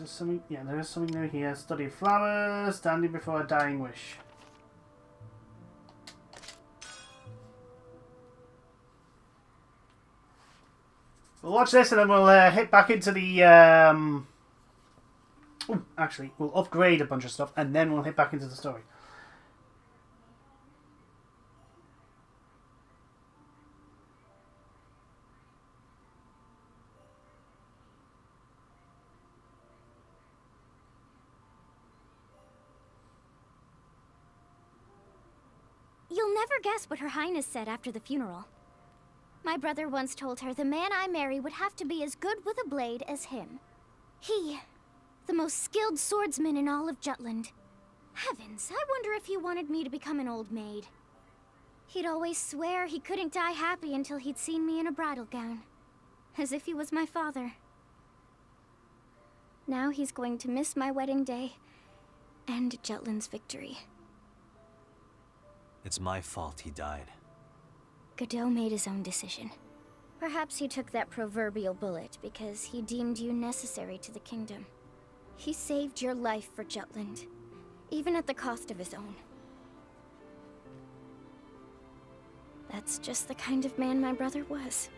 There's something. Yeah, there is something new here. Study flowers, standing before a dying wish. We'll watch this and then we'll hit back into the. Ooh, actually, we'll upgrade a bunch of stuff and then we'll hit back into the story. You'll never guess what Her Highness said after the funeral. My brother once told her the man I marry would have to be as good with a blade as him. He, the most skilled swordsman in all of Jutland. Heavens, I wonder if he wanted me to become an old maid. He'd always swear he couldn't die happy until he'd seen me in a bridal gown. As if he was my father. Now he's going to miss my wedding day and Jutland's victory. It's my fault he died. Godot made his own decision. Perhaps he took that proverbial bullet because he deemed you necessary to the kingdom. He saved your life for Jutland, even at the cost of his own. That's just the kind of man my brother was.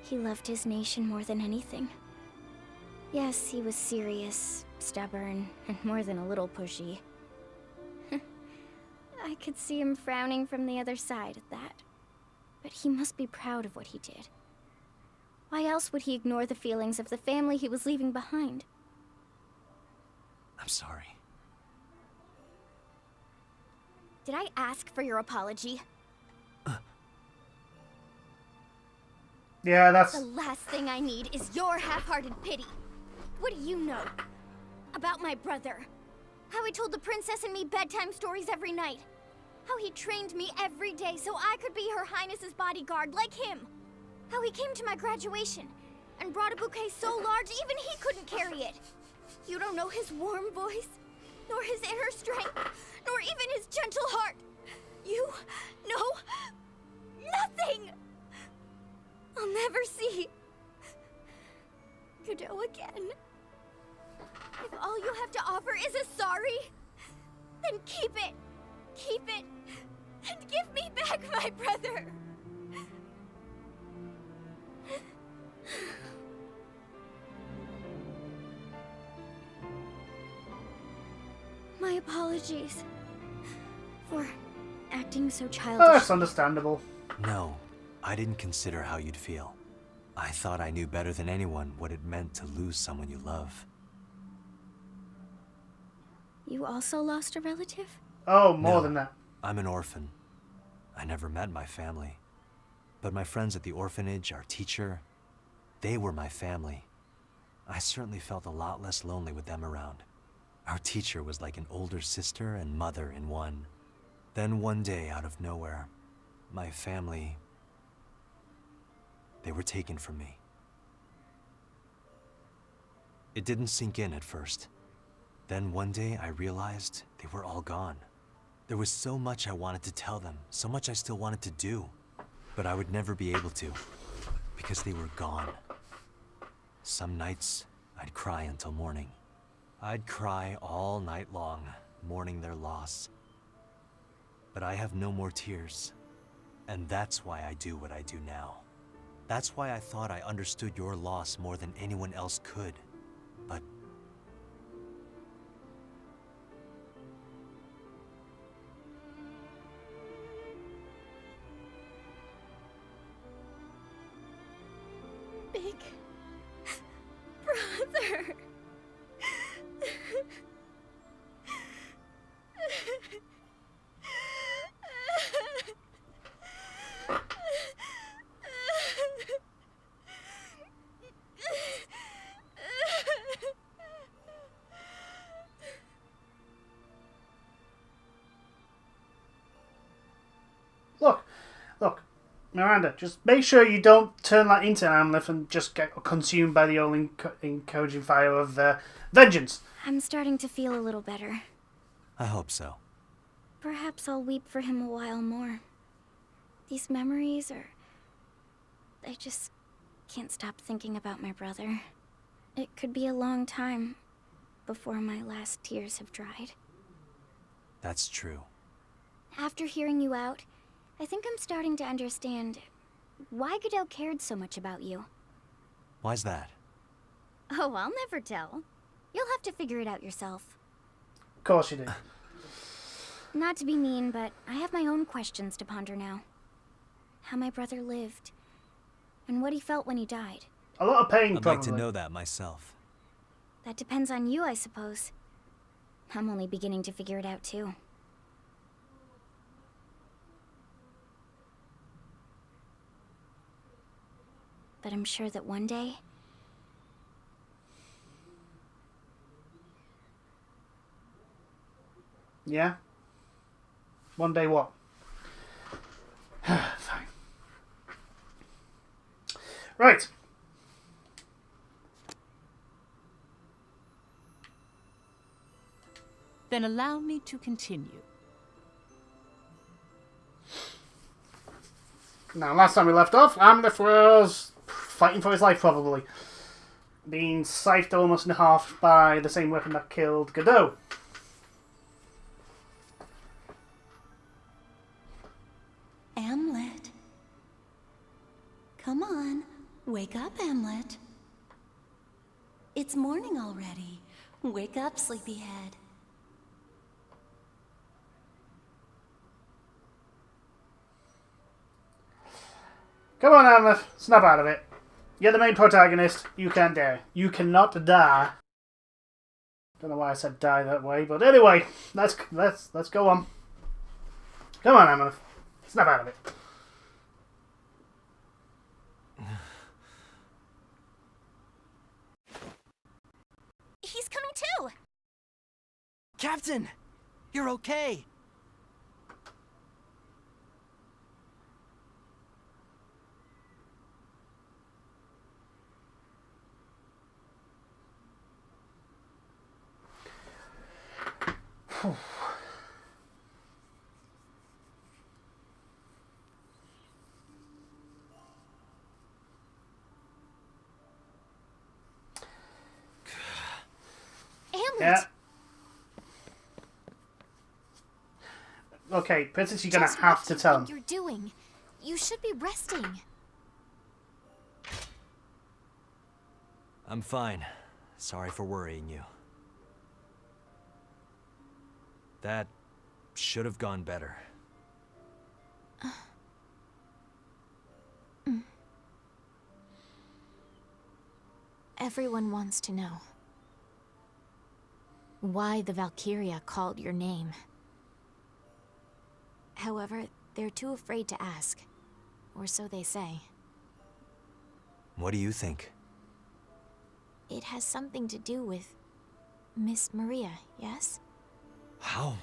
He loved his nation more than anything. Yes, he was serious, stubborn, and more than a little pushy. I could see him frowning from the other side at that. But he must be proud of what he did. Why else would he ignore the feelings of the family he was leaving behind? I'm sorry. Did I ask for your apology? Yeah, that's... The last thing I need is your half-hearted pity. What do you know about my brother? How he told the princess and me bedtime stories every night. How he trained me every day so I could be Her Highness's bodyguard like him. How he came to my graduation and brought a bouquet so large even he couldn't carry it. You don't know his warm voice, nor his inner strength, nor even his gentle heart. You know nothing. I'll never see Godot again. If all you have to offer is a sorry, then keep it. Keep it. And give me back my brother. My apologies for acting so childish. Oh, that's understandable. No, I didn't consider how you'd feel. I thought I knew better than anyone what it meant to lose someone you love. You also lost a relative? Oh, more No, than that. I'm an orphan. I never met my family. But my friends at the orphanage, our teacher, they were my family. I certainly felt a lot less lonely with them around. Our teacher was like an older sister and mother in one. Then one day, out of nowhere, my family, they were taken from me. It didn't sink in at first. Then one day I realized they were all gone. There was so much I wanted to tell them, so much I still wanted to do, but I would never be able to, because they were gone. Some nights, I'd cry until morning. I'd cry all night long, mourning their loss. But I have no more tears, and that's why I do what I do now. That's why I thought I understood your loss more than anyone else could, but Big brother. Look, Miranda, just make sure you don't turn that into Amleth and just get consumed by the all-encouraging fire of vengeance. I'm starting to feel a little better. I hope so. Perhaps I'll weep for him a while more. These memories are... I just can't stop thinking about my brother. It could be a long time, before my last tears have dried. That's true. After hearing you out, I think I'm starting to understand why Godot cared so much about you. Why's that? Oh, I'll never tell. You'll have to figure it out yourself. Of course you do. Not to be mean, but I have my own questions to ponder now. How my brother lived, and what he felt when he died. A lot of pain, I'd probably. like to know that myself. That depends on you, I suppose. I'm only beginning to figure it out, too. But I'm sure that one day... Yeah? One day what? Fine. Right. Then allow me to continue. Now, last time we left off, Amleth was fighting for his life, probably. Being scythed almost in half by the same weapon that killed Godot. Amleth. Come on, wake up, Amleth. It's morning already. Wake up, sleepyhead. Come on, Amleth, snap out of it. You're the main protagonist. You can't die. You cannot die. Don't know why I said die that way, but anyway, let's go on. Come on, Amleth, snap out of it. He's coming too! Captain! You're okay! Yeah. Okay, Princess, you're gonna Just have what to do you tell think him. you're doing? You should be resting. I'm fine. Sorry for worrying you. That should have gone better. Everyone wants to know why the Valkyria called your name. However, they're too afraid to ask, or so they say. What do you think? It has something to do with Miss Maria, yes? How?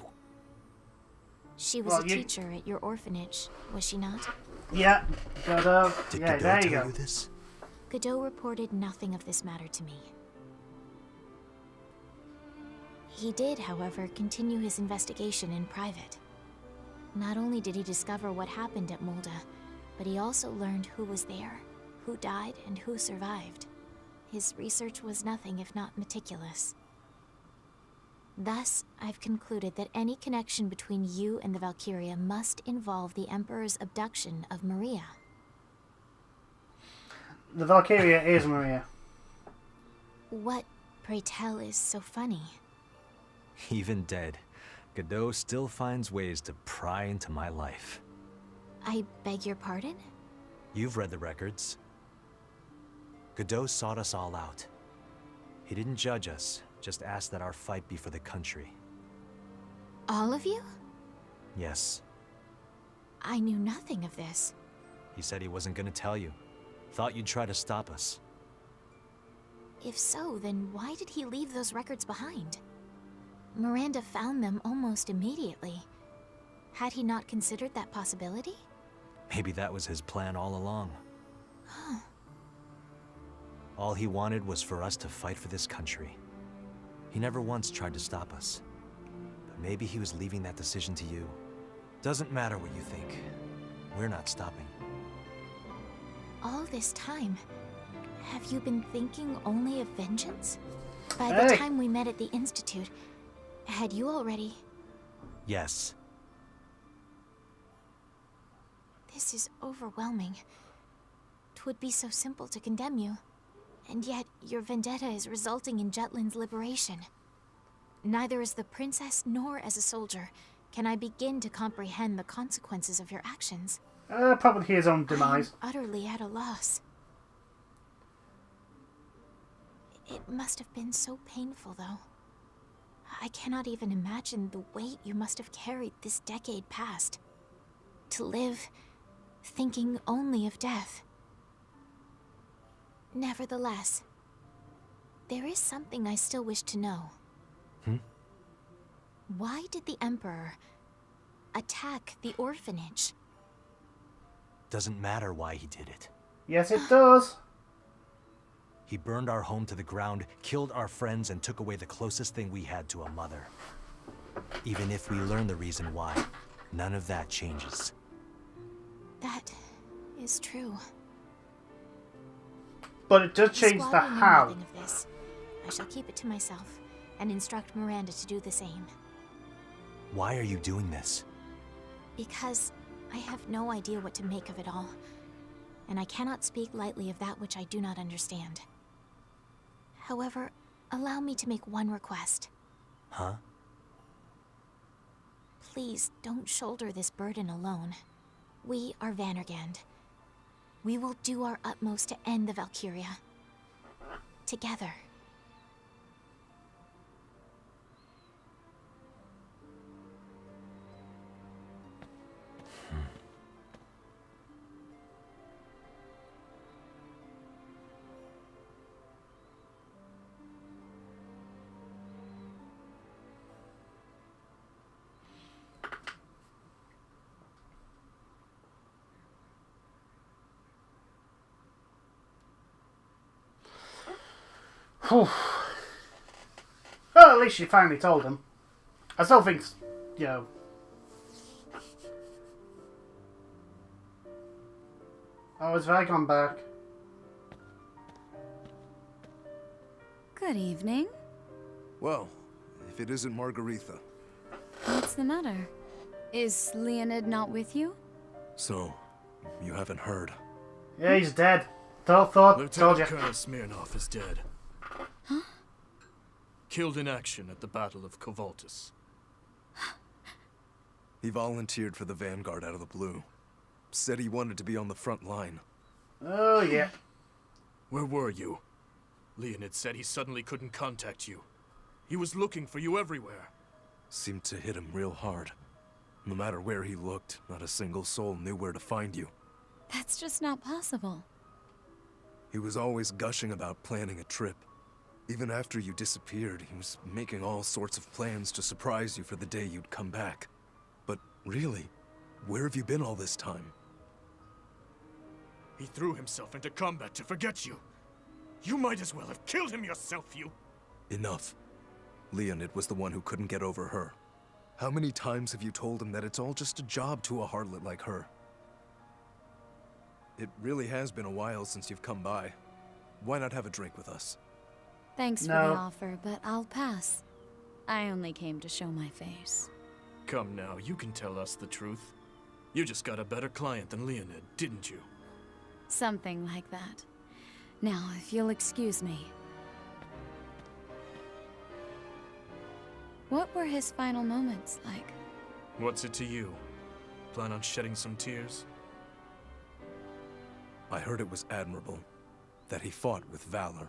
She was Well, a teacher at your orphanage, was she not? Yeah, but Did yeah, Godot there you tell go. you this? Godot reported nothing of this matter to me. He did, however, continue his investigation in private. Not only did he discover what happened at Mulda, but he also learned who was there, who died, and who survived. His research was nothing if not meticulous. Thus, I've concluded that any connection between you and the Valkyria must involve the Emperor's abduction of Maria. The Valkyria is Maria. What, pray tell, is so funny? Even dead, Godot still finds ways to pry into my life. I beg your pardon? You've read the records. Godot sought us all out. He didn't judge us, just asked that our fight be for the country. All of you? Yes. I knew nothing of this. He said he wasn't gonna tell you. Thought you'd try to stop us. If so, then why did he leave those records behind? Miranda found them almost immediately. Had he not considered that possibility? Maybe that was his plan all along. All he wanted was for us to fight for this country. He never once tried to stop us. But maybe he was leaving that decision to you. Doesn't matter what you think. We're not stopping. All this time, have you been thinking only of vengeance? By the time we met at the Institute, had you already... Yes. This is overwhelming. 'Twould be so simple to condemn you. And yet, your vendetta is resulting in Jutland's liberation. Neither as the princess nor as a soldier can I begin to comprehend the consequences of your actions. Probably his own demise. I am utterly at a loss. It must have been so painful, though. I cannot even imagine the weight you must have carried this decade past. To live, thinking only of death. Nevertheless, there is something I still wish to know. Why did the Emperor attack the orphanage? Doesn't matter why he did it. Yes, it does. He burned our home to the ground, killed our friends, and took away the closest thing we had to a mother. Even if we learn the reason why, none of that changes. That is true. But it does change the Squabbling know how. nothing of this. I shall keep it to myself and instruct Miranda to do the same. Why are you doing this? Because I have no idea what to make of it all, and I cannot speak lightly of that which I do not understand. However, allow me to make one request. Huh? Please don't shoulder this burden alone. We are Vandergand. We will do our utmost to end the Valkyria. Together. Whew. Well, at least she finally told him. I still think, you know... Oh, is Vagon back? Good evening. Well, if it isn't Margaretha. What's the matter? Is Leonid not with you? So, you haven't heard. Yeah, he's dead. Told you. Lieutenant Colonel Smirnov is dead. Huh? Killed in action at the Battle of Kovaltis. He volunteered for the Vanguard out of the blue. Said he wanted to be on the front line. Oh, yeah. Where were you? Leonid said he suddenly couldn't contact you. He was looking for you everywhere. Seemed to hit him real hard. No matter where he looked, not a single soul knew where to find you. That's just not possible. He was always gushing about planning a trip. Even after you disappeared, he was making all sorts of plans to surprise you for the day you'd come back. But really, where have you been all this time? He threw himself into combat to forget you. You might as well have killed him yourself, you... Enough. Leonid was the one who couldn't get over her. How many times have you told him that it's all just a job to a harlot like her? It really has been a while since you've come by. Why not have a drink with us? Thanks for No. the offer, but I'll pass. I only came to show my face. Come now, you can tell us the truth. You just got a better client than Leonid, didn't you? Something like that. Now, if you'll excuse me. What were his final moments like? What's it to you? Plan on shedding some tears? I heard it was admirable. That he fought with valor.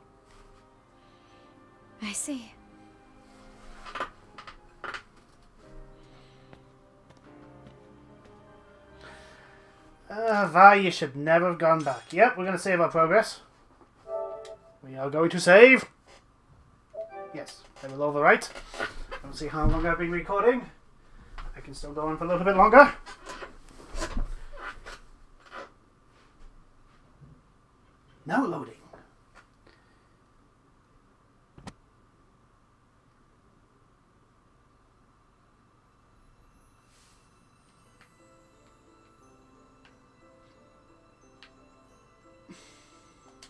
I see. Vi, you should never have gone back. Yep, we're going to save our progress. We are going to save. Yes, I will overwrite. Let's see how long I've been recording. I can still go on for a little bit longer. Now loading.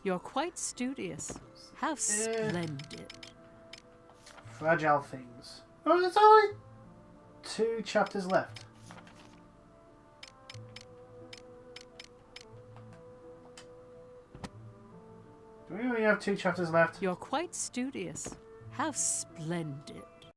You're quite studious. How splendid. Fragile things. Oh, there's only 2 chapters left. Do we only have 2 chapters left? You're quite studious. How splendid.